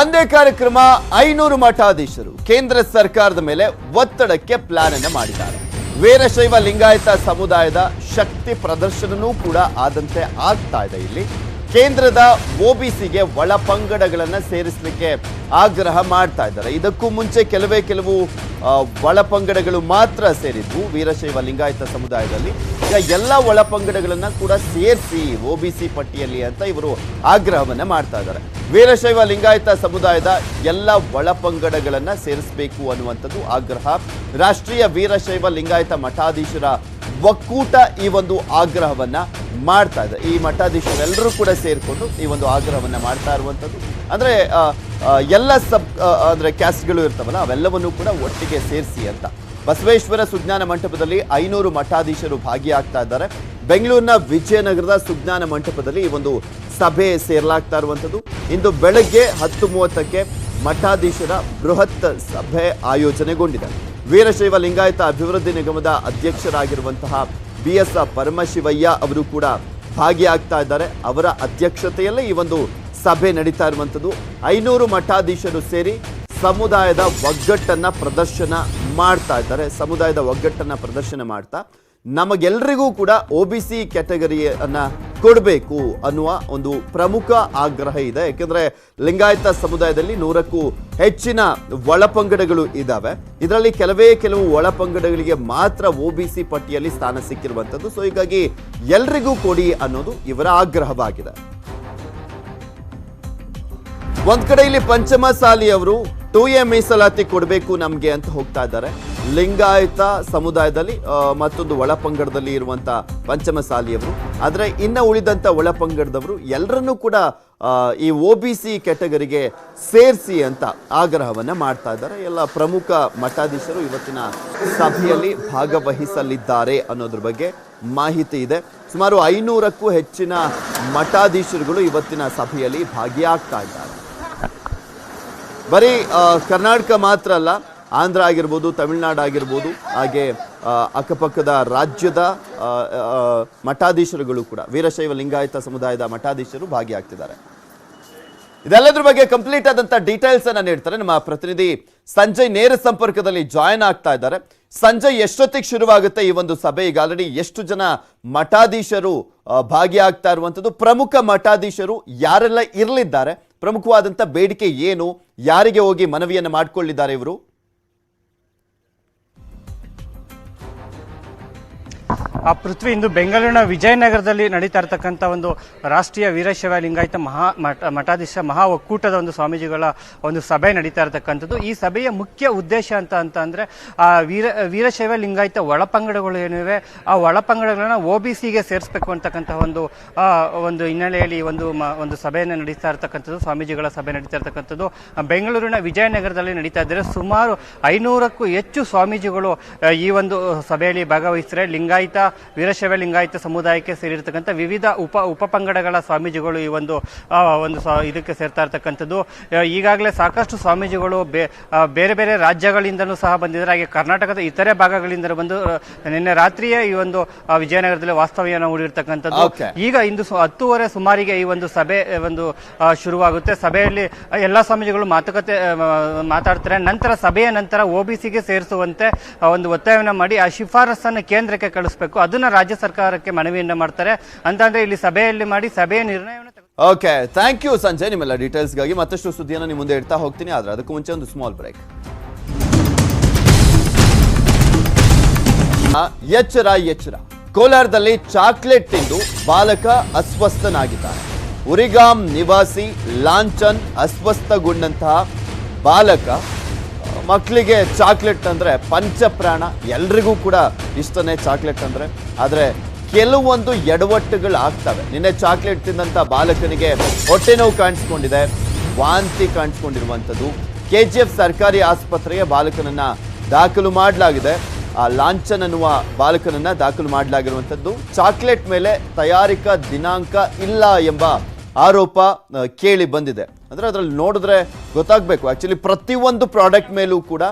ಒಂದೇ ಕಾರ್ಯಕ್ರಮ 500 ಮಠಾಧೀಶರು ಕೇಂದ್ರ ಸರ್ಕಾರದ ಮೇಲೆ ಒತ್ತಡಕ್ಕೆ ಪ್ಲಾನ್ ಅನ್ನು ಮಾಡಿದ್ದಾರೆ. ವೀರಶೈವ ಲಿಂಗಾಯತ ಸಮುದಾಯದ ಶಕ್ತಿ ಪ್ರದರ್ಶನವೂ ಕೂಡ ಆದಂತೆ ಆಗ್ತಾ ಇದೆ. ಇಲ್ಲಿ ಕೇಂದ್ರದ ಒಬಿಸಿಗೆ ಒಳ ಪಂಗಡಗಳನ್ನು ಸೇರಿಸಲಿಕ್ಕೆ ಆಗ್ರಹ ಮಾಡ್ತಾ ಇದ್ದಾರೆ. ಇದಕ್ಕೂ ಮುಂಚೆ ಕೆಲವು ಒಳ ಪಂಗಡಗಳು ಮಾತ್ರ ಸೇರಿದ್ವು ವೀರಶೈವ ಲಿಂಗಾಯತ ಸಮುದಾಯದಲ್ಲಿ. ಈಗ ಎಲ್ಲ ಒಳ ಪಂಗಡಗಳನ್ನ ಕೂಡ ಸೇರಿಸಿ ಒಬಿಸಿ ಪಟ್ಟಿಯಲ್ಲಿ ಅಂತ ಇವರು ಆಗ್ರಹವನ್ನ ಮಾಡ್ತಾ ಇದ್ದಾರೆ. ವೀರಶೈವ ಲಿಂಗಾಯತ ಸಮುದಾಯದ ಎಲ್ಲ ಒಳ ಪಂಗಡಗಳನ್ನ ಸೇರಿಸಬೇಕು ಅನ್ನುವಂಥದ್ದು ಆಗ್ರಹ. ರಾಷ್ಟ್ರೀಯ ವೀರಶೈವ ಲಿಂಗಾಯತ ಮಠಾಧೀಶರ ಒಕ್ಕೂಟ ಈ ಒಂದು ಆಗ್ರಹವನ್ನ ಮಾಡ್ತಾ ಇದೆ. ಈ ಮಠಾಧೀಶರೆಲ್ಲರೂ ಕೂಡ ಸೇರಿಕೊಂಡು ಈ ಒಂದು ಆಗ್ರಹವನ್ನ ಮಾಡ್ತಾ ಇರುವಂಥದ್ದು. ಅಂದ್ರೆ ಎಲ್ಲ ಅಂದ್ರೆ ಕ್ಯಾಸ್ಟ್ಗಳು ಇರ್ತಾವಲ್ಲ ಅವೆಲ್ಲವನ್ನೂ ಕೂಡ ಒಟ್ಟಿಗೆ ಸೇರಿಸಿ ಅಂತ. ಬಸವೇಶ್ವರ ಸುಜ್ಞಾನ ಮಂಟಪದಲ್ಲಿ 500 ಮಠಾಧೀಶರು ಭಾಗಿಯಾಗ್ತಾ ಇದ್ದಾರೆ. ಬೆಂಗಳೂರಿನ ವಿಜಯನಗರದ ಸುಜ್ಞಾನ ಮಂಟಪದಲ್ಲಿ ಈ ಒಂದು ಸಭೆ ಸೇರಲಾಗ್ತಾ ಇರುವಂಥದ್ದು. ಇಂದು ಬೆಳಗ್ಗೆ 10:30ಕ್ಕೆ ಮಠಾಧೀಶರ ಬೃಹತ್ ಸಭೆ ಆಯೋಜನೆಗೊಂಡಿದೆ. ವೀರಶೈವ ಲಿಂಗಾಯತ ಅಭಿವೃದ್ಧಿ ನಿಗಮದ ಅಧ್ಯಕ್ಷರಾಗಿರುವಂತಹ BS ಪರಮಶಿವಯ್ಯ ಅವರು ಕೂಡ ಭಾಗಿಯಾಗ್ತಾ ಇದ್ದಾರೆ. ಅವರ ಅಧ್ಯಕ್ಷತೆಯಲ್ಲೇ ಈ ಒಂದು ಸಭೆ ನಡೀತಾ ಇರುವಂಥದ್ದು. 500 ಮಠಾಧೀಶರು ಸೇರಿ ಸಮುದಾಯದ ಒಗ್ಗಟ್ಟನ್ನ ಪ್ರದರ್ಶನ ಮಾಡ್ತಾ ಇದ್ದಾರೆ. ಸಮುದಾಯದ ಒಗ್ಗಟ್ಟನ್ನ ಪ್ರದರ್ಶನ ಮಾಡ್ತಾ ನಮಗೆಲ್ಲರಿಗೂ ಕೂಡ ಒಬಿಸಿ ಕ್ಯಾಟಗರಿಯನ್ನ ಕೊಡಬೇಕು ಅನ್ನುವ ಒಂದು ಪ್ರಮುಖ ಆಗ್ರಹ ಇದೆ. ಯಾಕೆಂದ್ರೆ ಲಿಂಗಾಯತ ಸಮುದಾಯದಲ್ಲಿ 100ಕ್ಕೂ ಹೆಚ್ಚಿನ ಒಳಪಂಗಡಗಳು ಇದ್ದಾವೆ. ಇದರಲ್ಲಿ ಕೆಲವು ಒಳಪಂಗಡಗಳಿಗೆ ಮಾತ್ರ ಒಬಿಸಿ ಪಟ್ಟಿಯಲ್ಲಿ ಸ್ಥಾನ ಸಿಕ್ಕಿರುವಂಥದ್ದು. ಸೊ ಹೀಗಾಗಿ ಎಲ್ರಿಗೂ ಕೊಡಿ ಅನ್ನೋದು ಇವರ ಆಗ್ರಹವಾಗಿದೆ. ಒಂದ್ ಕಡೆ ಇಲ್ಲಿ ಪಂಚಮಸಾಲಿಯವರು 2A ಮೀಸಲಾತಿ ಕೊಡಬೇಕು ನಮ್ಗೆ ಅಂತ ಹೋಗ್ತಾ ಇದ್ದಾರೆ. ಲಿಂಗಾಯತ ಸಮುದಾಯದಲ್ಲಿ ಮತ್ತೊಂದು ಒಳಪಂಗಡದಲ್ಲಿ ಇರುವಂತ ಪಂಚಮಸಾಲಿಯವರು, ಆದ್ರೆ ಇನ್ನ ಉಳಿದಂತ ಒಳಪಂಗಡದವರು ಎಲ್ಲರನ್ನೂ ಕೂಡ ಈ ಒಬಿಸಿ ಕ್ಯಾಟಗರಿಗೆ ಸೇರಿಸಿ ಅಂತ ಆಗ್ರಹವನ್ನ ಮಾಡ್ತಾ ಇದ್ದಾರೆ. ಎಲ್ಲ ಪ್ರಮುಖ ಮಠಾಧೀಶರು ಇವತ್ತಿನ ಸಭೆಯಲ್ಲಿ ಭಾಗವಹಿಸಲಿದ್ದಾರೆ ಅನ್ನೋದ್ರ ಬಗ್ಗೆ ಮಾಹಿತಿ ಇದೆ. ಸುಮಾರು 500ಕ್ಕೂ ಹೆಚ್ಚಿನ ಮಠಾಧೀಶರುಗಳು ಇವತ್ತಿನ ಸಭೆಯಲ್ಲಿ ಭಾಗಿಯಾಗ್ತಾ ಇದ್ದಾರೆ. ಬರೀ ಕರ್ನಾಟಕ ಮಾತ್ರ ಅಲ್ಲ, ಆಂಧ್ರ ಆಗಿರ್ಬೋದು, ತಮಿಳುನಾಡು ಆಗಿರ್ಬೋದು, ಹಾಗೆ ಅಕ್ಕಪಕ್ಕದ ರಾಜ್ಯದ ಮಠಾಧೀಶರುಗಳು ಕೂಡ ವೀರಶೈವ ಲಿಂಗಾಯತ ಸಮುದಾಯದ ಮಠಾಧೀಶರು ಭಾಗಿಯಾಗ್ತಿದ್ದಾರೆ. ಇದೆಲ್ಲದ್ರ ಬಗ್ಗೆ ಕಂಪ್ಲೀಟ್ ಆದಂತ ಡೀಟೇಲ್ಸ್ ಅನ್ನ ನೀಡ್ತಾರೆ ನಮ್ಮ ಪ್ರತಿನಿಧಿ ಸಂಜಯ್. ನೇರ ಸಂಪರ್ಕದಲ್ಲಿ ಜಾಯಿನ್ ಆಗ್ತಾ ಇದ್ದಾರೆ. ಸಂಜಯ್, ಎಷ್ಟೊತ್ತಿಗೆ ಶುರುವಾಗುತ್ತೆ ಈ ಒಂದು ಸಭೆ? ಈಗ ಆಲ್ರೆಡಿ ಎಷ್ಟು ಜನ ಮಠಾಧೀಶರು ಭಾಗಿಯಾಗ್ತಾ ಇರುವಂತದ್ದು? ಪ್ರಮುಖ ಮಠಾಧೀಶರು ಯಾರೆಲ್ಲ ಇರಲಿದ್ದಾರೆ? ಪ್ರಮುಖವಾದಂತ ಬೇಡಿಕೆ ಏನು? ಯಾರಿಗೆ ಹೋಗಿ ಮನವಿಯನ್ನು ಮಾಡಿಕೊಳ್ಳಿದ್ದಾರೆ ಇವರು? ಪೃಥ್ವಿ, ಇಂದು ಬೆಂಗಳೂರಿನ ವಿಜಯನಗರದಲ್ಲಿ ನಡೀತಾ ಇರತಕ್ಕಂಥ ಒಂದು ರಾಷ್ಟ್ರೀಯ ವೀರಶೈವ ಲಿಂಗಾಯತ ಮಠಾಧೀಶ ಮಹಾ ಒಕ್ಕೂಟದ ಒಂದು ಸ್ವಾಮೀಜಿಗಳ ಒಂದು ಸಭೆ ನಡೀತಾ ಇರತಕ್ಕಂಥದ್ದು. ಈ ಸಭೆಯ ಮುಖ್ಯ ಉದ್ದೇಶ ಅಂತಂದ್ರೆ ವೀರಶೈವ ಲಿಂಗಾಯತ ಒಳಪಂಗಡಗಳು ಏನಿವೆ ಆ ಒಳಪಂಗಡಗಳನ್ನ ಒಬಿಸಿಗೆ ಸೇರಿಸಬೇಕು ಅಂತಕ್ಕಂಥ ಒಂದು ಹಿನ್ನೆಲೆಯಲ್ಲಿ ಒಂದು ಸಭೆಯನ್ನು ನಡೀತಾ ಇರತಕ್ಕಂಥದ್ದು, ಸ್ವಾಮೀಜಿಗಳ ಸಭೆ ನಡೀತಾ ಇರತಕ್ಕಂಥದ್ದು ಬೆಂಗಳೂರಿನ ವಿಜಯನಗರದಲ್ಲಿ ನಡೀತಾ ಇದ್ದಾರೆ. ಸುಮಾರು 500ಕ್ಕೂ ಹೆಚ್ಚು ಸ್ವಾಮೀಜಿಗಳು ಈ ಒಂದು ಸಭೆಯಲ್ಲಿ ಭಾಗವಹಿಸಿದರೆ ಲಿಂಗಾಯತ ವೀರಶೈವ ಲಿಂಗಾಯತ ಸಮುದಾಯಕ್ಕೆ ಸೇರಿರ್ತಕ್ಕಂಥ ವಿವಿಧ ಉಪಪಂಗಡಗಳ ಸ್ವಾಮೀಜಿಗಳು ಈ ಒಂದು ಇದಕ್ಕೆ ಸೇರ್ತಾ ಇರ್ತಕ್ಕಂಥದ್ದು. ಈಗಾಗಲೇ ಸಾಕಷ್ಟು ಸ್ವಾಮೀಜಿಗಳು ಬೇರೆ ಬೇರೆ ರಾಜ್ಯಗಳಿಂದಲೂ ಸಹ ಬಂದಿದ್ದಾರೆ. ಹಾಗೆ ಕರ್ನಾಟಕದ ಇತರೆ ಭಾಗಗಳಿಂದ ಬಂದು ನಿನ್ನೆ ರಾತ್ರಿಯೇ ಈ ಒಂದು ವಿಜಯನಗರದಲ್ಲಿ ವಾಸ್ತವ್ಯನ ಹೂಡಿರ್ತಕ್ಕಂಥದ್ದು. ಈಗ ಇಂದು 10:30 ಸುಮಾರಿಗೆ ಈ ಒಂದು ಸಭೆ ಶುರುವಾಗುತ್ತೆ. ಸಭೆಯಲ್ಲಿ ಎಲ್ಲಾ ಸ್ವಾಮೀಜಿಗಳು ಮಾತಾಡ್ತಾರೆ. ನಂತರ ಸಭೆಯ ನಂತರ ಒಬಿಸಿಗೆ ಸೇರಿಸುವಂತೆ ಒಂದು ಒತ್ತಾಯವನ್ನು ಮಾಡಿ ಆ ಶಿಫಾರಸನ್ನು ಕೇಂದ್ರಕ್ಕೆ ಕಳಿಸಬೇಕು, ಅದನ್ನ ರಾಜ್ಯ ಸರ್ಕಾರಕ್ಕೆ ಮನವಿಯನ್ನ ಮಾಡ್ತಾರೆ ಅಂತಂದ್ರೆ ಇಲ್ಲಿ ಸಭೆಯಲ್ಲಿ ಮಾಡಿ ಸಭೆಯ ನಿರ್ಣಯವನ್ನು. ಓಕೆ, ಥ್ಯಾಂಕ್ ಯು ಸಂಜಯ್ ನಿಮ್ಮೆಲ್ಲ ಡೀಟೇಲ್ಸ್ಗಾಗಿ. ಮತ್ತಷ್ಟು ಸುದ್ದಿಯನ್ನು ನಿಮ್ಮ ಮುಂದೆ ಇಡ್ತಾ ಹೋಗ್ತೀನಿ, ಆದ್ರೆ ಅದಕ್ಕೂ ಮುಂಚೆ ಒಂದು ಸ್ಮಾಲ್ ಬ್ರೇಕ್. ಎಚ್ಚರ. ಕೋಲಾರದಲ್ಲಿ ಚಾಕ್ಲೇಟ್ ತಿಂದು ಬಾಲಕ ಅಸ್ವಸ್ಥನಾಗಿದ್ದಾನೆ. ಉರಿಗಾಂ ನಿವಾಸಿ ಲಾಂಛನ್ ಅಸ್ವಸ್ಥಗೊಂಡಂತಹ ಬಾಲಕ. ಮಕ್ಕಳಿಗೆ ಚಾಕ್ಲೇಟ್ ಅಂದ್ರೆ ಪಂಚಪ್ರಾಣ, ಎಲ್ರಿಗೂ ಕೂಡ ಇಷ್ಟನೇ ಚಾಕ್ಲೇಟ್ ಅಂದ್ರೆ. ಆದ್ರೆ ಕೆಲವೊಂದು ಎಡವಟ್ಟುಗಳು ಆಗ್ತವೆ. ನಿನ್ನೆ ಚಾಕ್ಲೇಟ್ ತಿಂದಂತ ಬಾಲಕನಿಗೆ ಹೊಟ್ಟೆ ನೋವು ಕಾಣಿಸ್ಕೊಂಡಿದೆ, ವಾಂತಿ ಕಾಣಿಸ್ಕೊಂಡಿರುವಂಥದ್ದು. KGF ಸರ್ಕಾರಿ ಆಸ್ಪತ್ರೆಗೆ ಬಾಲಕನನ್ನ ದಾಖಲು ಮಾಡಲಾಗಿದೆ. ಲಾಂಛನ್ ಅನ್ನುವ ಬಾಲಕನನ್ನ ದಾಖಲು ಮಾಡಲಾಗಿರುವಂಥದ್ದು. ಚಾಕ್ಲೇಟ್ ಮೇಲೆ ತಯಾರಿಕಾ ದಿನಾಂಕ ಇಲ್ಲ ಎಂಬ ಆರೋಪ ಕೇಳಿ ಬಂದಿದೆ. ಅಂದ್ರೆ ಅದರಲ್ಲಿ ನೋಡಿದ್ರೆ ಗೊತ್ತಾಗಬೇಕು, ಆಕ್ಚುಲಿ ಪ್ರತಿಯೊಂದು ಪ್ರಾಡಕ್ಟ್ ಮೇಲೂ ಕೂಡ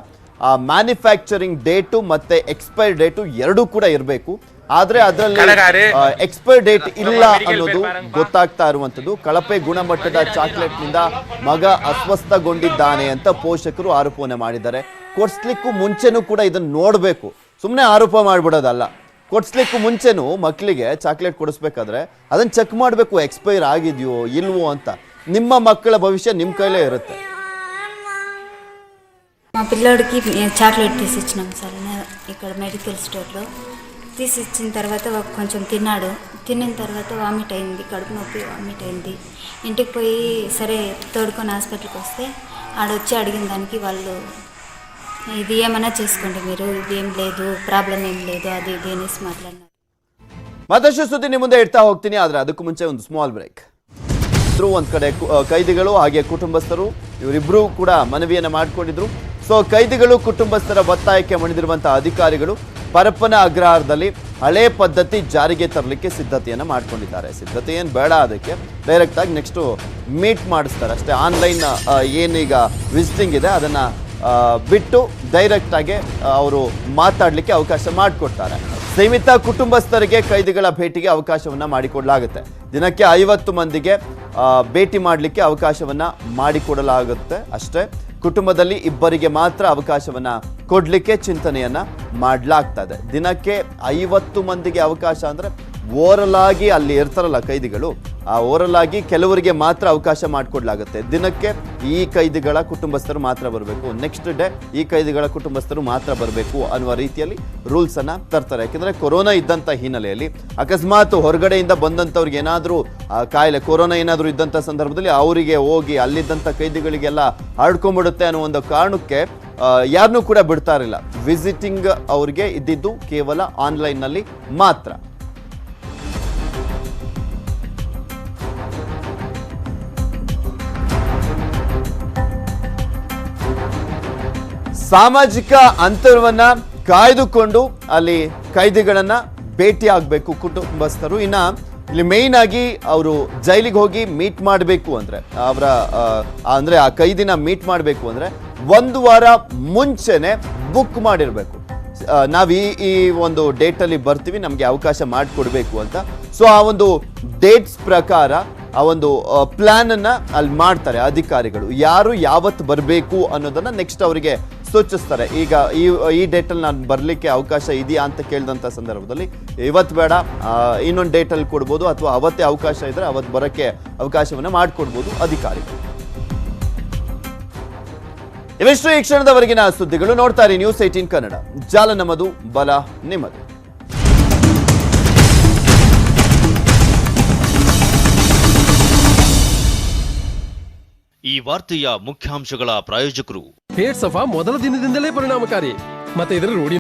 ಆ ಮ್ಯಾನುಫ್ಯಾಕ್ಚರಿಂಗ್ ಡೇಟು ಮತ್ತೆ ಎಕ್ಸ್ಪೈರ್ ಡೇಟು ಎರಡೂ ಕೂಡ ಇರಬೇಕು. ಆದ್ರೆ ಅದರಲ್ಲಿ ಎಕ್ಸ್ಪೈರ್ ಡೇಟ್ ಇಲ್ಲ ಅನ್ನೋದು ಗೊತ್ತಾಗ್ತಾ ಇರುವಂತದ್ದು. ಕಳಪೆ ಗುಣಮಟ್ಟದ ಚಾಕ್ಲೇಟ್ ನಿಂದ ಮಗ ಅಸ್ವಸ್ಥಗೊಂಡಿದ್ದಾನೆ ಅಂತ ಪೋಷಕರು ಆರೋಪವನ್ನ ಮಾಡಿದ್ದಾರೆ. ಕೊಡ್ಸ್ಲಿಕ್ಕೂ ಮುಂಚೆನೂ ಕೂಡ ಇದನ್ನ ನೋಡ್ಬೇಕು, ಸುಮ್ಮನೆ ಆರೋಪ ಮಾಡ್ಬಿಡೋದಲ್ಲ. ಕೊಡ್ಸ್ಲಿಕ್ಕೂ ಮುಂಚೆನೂ ಮಕ್ಕಳಿಗೆ ಚಾಕ್ಲೇಟ್ ಕೊಡಿಸ್ಬೇಕಾದ್ರೆ ಅದನ್ನ ಚೆಕ್ ಮಾಡಬೇಕು, ಎಕ್ಸ್ಪೈರ್ ಆಗಿದೆಯೋ ಇಲ್ವೋ ಅಂತ. ನಿಮ್ಮ మక్కల భవిష్య ನಿಮ್ಮ కైలే ఇರುತ್ತೆ. మా పిల్లోడికి చాక్లెట్ తీసిచ్చినాం సార్ ఇక్కడ మెడికల్ స్టోర్లో. తీసిచ్చిన తర్వాత కొంచెం తిన్నాడు. తిన్న తర్వాత వామిట్ అయింది, కడుపు నొప్పి వామిట్ అయింది. ఇంటికి పోయి సరే తోడుకొని హాస్పిటల్కి వస్తే ఆడొచ్చి అడిగిన దానికి వాళ్ళు ఇది ఏమైనా చేసుకోండి మీరు, ఇది ఏం లేదు, ప్రాబ్లం ఏం లేదు, అది ఇది అనేసి మాట్లాడినారు. ಮತ್ತಷ್ಟು ಸುದ್ದಿ ನಿಮ್ಮ ಮುಂದೆ ಇಡ್ತಾ ಹೋಗ್ತೀನಿ, ಆದ್ರೆ ಅದಕ್ಕೂ ಮುಂಚೆ ಒಂದು ಸ್ಮಾಲ್ ಬ್ರೇಕ್. ಒಂದ್ ಕಡೆ ಕೈದಿಗಳು ಹಾಗೆ ಕುಟುಂಬಸ್ಥರು ಇವರಿಬ್ರು ಕೂಡ ಮನವಿಯನ್ನ ಮಾಡಿಕೊಂಡಿದ್ರು. ಸೊ ಕೈದಿಗಳು ಕುಟುಂಬಸ್ಥರ ಒತ್ತಾಯಕ್ಕೆ ಮಣಿದಿರುವಂತಹ ಅಧಿಕಾರಿಗಳು ಪರಪ್ಪನ ಅಗ್ರಹಾರದಲ್ಲಿ ಹಳೆ ಪದ್ಧತಿ ಜಾರಿಗೆ ತರಲಿಕ್ಕೆ ಸಿದ್ಧತೆಯನ್ನ ಮಾಡ್ಕೊಂಡಿದ್ದಾರೆ. ಸಿದ್ಧತೆ ಏನ್ ಬೇಡ, ಅದಕ್ಕೆ ಡೈರೆಕ್ಟ್ ಆಗಿ ನೆಕ್ಸ್ಟ್ ಮೀಟ್ ಮಾಡಿಸ್ತಾರೆ ಅಷ್ಟೇ. ಆನ್ಲೈನ್ ಏನೀಗ ವಿಸಿಟಿಂಗ್ ಇದೆ ಅದನ್ನ ಬಿಟ್ಟು ಡೈರೆಕ್ಟ್ ಆಗಿ ಅವರು ಮಾತಾಡ್ಲಿಕ್ಕೆ ಅವಕಾಶ ಮಾಡಿಕೊಡ್ತಾರೆ. ಸೀಮಿತ ಕುಟುಂಬಸ್ಥರಿಗೆ ಕೈದಿಗಳ ಭೇಟಿಗೆ ಅವಕಾಶವನ್ನ ಮಾಡಿಕೊಡಲಾಗುತ್ತೆ. ದಿನಕ್ಕೆ 50 ಮಂದಿಗೆ ಭೇಟಿ ಮಾಡಲಿಕ್ಕೆ ಅವಕಾಶವನ್ನ ಮಾಡಿಕೊಡಲಾಗುತ್ತೆ ಅಷ್ಟೇ. ಕುಟುಂಬದಲ್ಲಿ ಇಬ್ಬರಿಗೆ ಮಾತ್ರ ಅವಕಾಶವನ್ನ ಕೊಡ್ಲಿಕ್ಕೆ ಚಿಂತನೆಯನ್ನ ಮಾಡಲಾಗ್ತದೆ. ದಿನಕ್ಕೆ 50 ಮಂದಿಗೆ ಅವಕಾಶ ಅಂದ್ರೆ ಓರಲ್ ಆಗಿ ಅಲ್ಲಿ ಇರ್ತಾರಲ್ಲ ಕೈದಿಗಳು, ಆ ಓರಲ್ ಆಗಿ ಕೆಲವರಿಗೆ ಮಾತ್ರ ಅವಕಾಶ ಮಾಡಿಕೊಡ್ಲಾಗುತ್ತೆ. ದಿನಕ್ಕೆ ಈ ಕೈದಿಗಳ ಕುಟುಂಬಸ್ಥರು ಮಾತ್ರ ಬರಬೇಕು, ನೆಕ್ಸ್ಟ್ ಡೇ ಈ ಕೈದಿಗಳ ಕುಟುಂಬಸ್ಥರು ಮಾತ್ರ ಬರಬೇಕು ಅನ್ನುವ ರೀತಿಯಲ್ಲಿ ರೂಲ್ಸ್ ಅನ್ನ ತರ್ತಾರೆ. ಯಾಕಂದ್ರೆ ಕೊರೋನಾ ಇದ್ದಂತ ಹಿನ್ನೆಲೆಯಲ್ಲಿ ಅಕಸ್ಮಾತ್ ಹೊರಗಡೆಯಿಂದ ಬಂದಂತವ್ರಿಗೆ ಏನಾದ್ರೂ ಕಾಯಿಲೆ ಕೊರೋನಾ ಏನಾದ್ರೂ ಇದ್ದಂತ ಸಂದರ್ಭದಲ್ಲಿ ಅವರಿಗೆ ಹೋಗಿ ಅಲ್ಲಿದ್ದಂತ ಕೈದಿಗಳಿಗೆಲ್ಲ ಹರಡ್ಕೊಂಡ್ಬಿಡುತ್ತೆ ಅನ್ನೋ ಒಂದು ಕಾರಣಕ್ಕೆ ಯಾರನ್ನೂ ಕೂಡ ಬಿಡ್ತಾ ಇರಲಿಲ್ಲ. ವಿಸಿಟಿಂಗ್ ಅವ್ರಿಗೆ ಇದ್ದಿದ್ದು ಕೇವಲ ಆನ್ಲೈನ್ ನಲ್ಲಿ ಮಾತ್ರ. ಸಾಮಾಜಿಕ ಅಂತರವನ್ನ ಕಾಯ್ದುಕೊಂಡು ಅಲ್ಲಿ ಕೈದಿಗಳನ್ನ ಭೇಟಿ ಆಗಬೇಕು ಕುಟುಂಬಸ್ಥರು. ಇನ್ನ ಇಲ್ಲಿ ಮೇಯ್ನ್ ಆಗಿ ಅವರು ಜೈಲಿಗೆ ಹೋಗಿ ಮೀಟ್ ಮಾಡಬೇಕು ಅಂದ್ರೆ ಅವರ ಅಂದ್ರೆ ಆ ಕೈದಿನ ಮೀಟ್ ಮಾಡಬೇಕು ಅಂದ್ರೆ 1 ವಾರ ಮುಂಚೆನೆ ಬುಕ್ ಮಾಡಿರ್ಬೇಕು. ನಾವು ಈ ಒಂದು ಡೇಟಲ್ಲಿ ಬರ್ತೀವಿ, ನಮಗೆ ಅವಕಾಶ ಮಾಡಿಕೊಡ್ಬೇಕು ಅಂತ. ಸೊ ಆ ಒಂದು ಡೇಟ್ಸ್ ಪ್ರಕಾರ ಆ ಒಂದು ಪ್ಲಾನ್ ಅನ್ನ ಅಲ್ಲಿ ಮಾಡ್ತಾರೆ ಅಧಿಕಾರಿಗಳು. ಯಾರು ಯಾವತ್ತು ಬರಬೇಕು ಅನ್ನೋದನ್ನ ನೆಕ್ಸ್ಟ್ ಅವರಿಗೆ ಸೂಚಿಸ್ತಾರೆ. ಈಗ ಈ ಡೇಟಲ್ಲಿ ನಾನು ಬರಲಿಕ್ಕೆ ಅವಕಾಶ ಇದೆಯಾ ಅಂತ ಕೇಳಿದಂಥ ಸಂದರ್ಭದಲ್ಲಿ ಇವತ್ತು ಬೇಡ, ಇನ್ನೊಂದು ಡೇಟಲ್ಲಿ ಕೊಡ್ಬೋದು, ಅಥವಾ ಅವತ್ತೇ ಅವಕಾಶ ಇದ್ರೆ ಅವತ್ತು ಬರೋಕ್ಕೆ ಅವಕಾಶವನ್ನು ಮಾಡಿಕೊಡ್ಬೋದು ಅಧಿಕಾರಿಗಳು. ಇವೆಷ್ಟು ಈ ಕ್ಷಣದವರೆಗಿನ ಸುದ್ದಿಗಳು. ನೋಡ್ತಾ ಇರಿ ನ್ಯೂಸ್ 18 ಕನ್ನಡ. ಜಾಲ ನಮ್ಮದು, ಬಲ ನಿಮ್ಮದು. ಈ ವಾರ್ತೆಯ ಮುಖ್ಯಾಂಶಗಳ ಪ್ರಾಯೋಜಕರು ಹೇರ್ ಸಫಾ ಮೊದಲ ದಿನದಿಂದಲೇ ಪರಿಣಾಮಕಾರಿ, ಮತ್ತೆ ಇದರ ರೂಢಿ